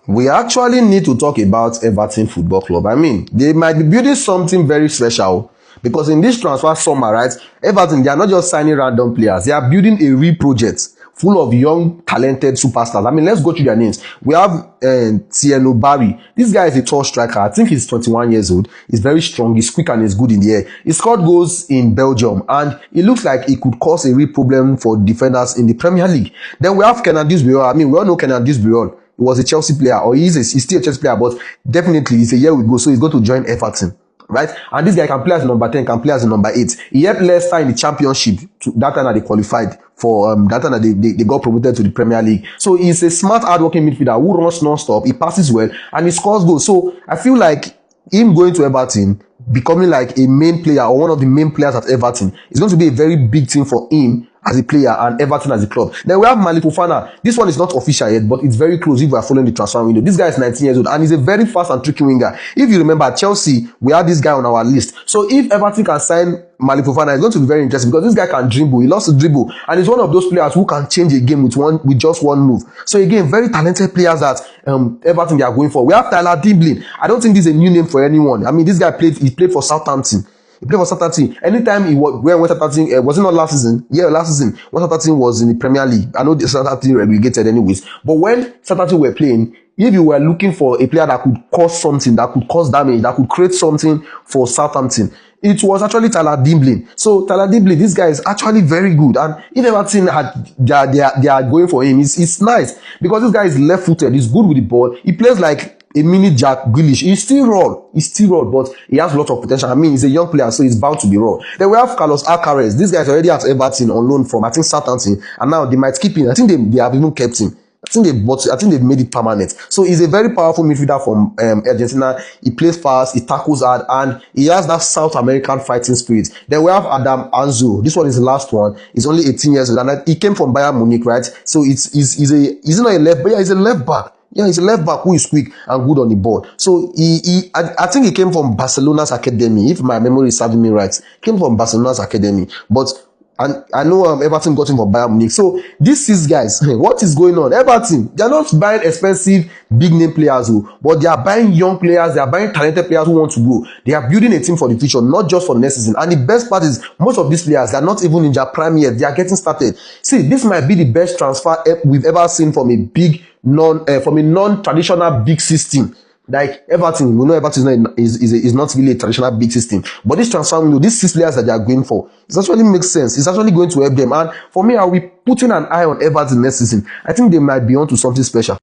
We actually need to talk about Everton Football Club. I mean, they might be building something very special because in this transfer summer, right, Everton, they are not just signing random players. They are building a real project full of young, talented superstars. I mean, let's go through their names. We have Tieno Barry. This guy is a tall striker. I think he's 21 years old. He's very strong. He's quick and he's good in the air. He scored goals in Belgium and it looks like it could cause a real problem for defenders in the Premier League. Then we have Kenan Dewsbury. I mean, we all know Kenan Dewsbury. He was a Chelsea player, or he's still a Chelsea player, but definitely it's a year we go, so he's going to join Everton, right? And this guy can play as number 10, can play as number 8. He helped Leicester in the championship that time that they qualified for that time that they got promoted to the Premier League. So he's a smart, hardworking midfielder who runs non-stop, he passes well, and he scores goals. So I feel like him going to Everton, becoming like a main player or one of the main players at Everton, is going to be a very big thing for him as a player and Everton as a club. Then we have Malik Fofana. This one is not official yet, but it's very close if we are following the transfer window. This guy is 19 years old and he's a very fast and tricky winger. If you remember, Chelsea, we had this guy on our list. So if Everton can sign Malik Fofana, it's going to be very interesting because this guy can dribble. He loves to dribble and he's one of those players who can change a game with just one move. So again, very talented players that Everton they are going for. We have Tyler Dimblin. I don't think this is a new name for anyone. I mean, this guy played for Southampton. He played for Southampton. Anytime he went Southampton, was it not last season? Yeah, last season. When Southampton was in the Premier League. I know the Southampton relegated anyways. But when Southampton were playing, if you were looking for a player that could cause something, that could cause damage, that could create something for Southampton, it was actually Tyler Dimblin. So Tyler Dimblin, this guy is actually very good. And if Everton they are going for him, it's nice because this guy is left-footed. He's good with the ball. He plays like a mini Jack Grealish. He's still raw, but he has a lot of potential. I mean, he's a young player, so he's bound to be raw. Then we have Carlos Alcaraz. This guy is already at Everton on loan from, I think, Southampton, and now they might keep him. I think they have even kept him. I think they've made it permanent. So he's a very powerful midfielder from Argentina. He plays fast, he tackles hard, and he has that South American fighting spirit. Then we have Adam Anzo. This one is the last one. He's only 18 years old, and he came from Bayern Munich, right? So he's not a left, but yeah, he's a left back. Yeah, he's a left back who is quick and good on the ball. So I think he came from Barcelona's academy, if my memory is serving me right. Came from Barcelona's academy, but and I know Everton got him from Bayern Munich. So this is, guys, what is going on? Everton, they are not buying expensive big name players, but they are buying young players. They are buying talented players who want to grow. They are building a team for the future, not just for the next season. And the best part is most of these players, they are not even in their prime yet. They are getting started. See, this might be the best transfer we've ever seen from a non-traditional big system. Like Everton, we know Everton is not really a traditional big system. But this transfer window, these 6 players that they are going for, it actually makes sense. It's actually going to help them. And for me, I'll be putting an eye on Everton next season. I think they might be onto something special.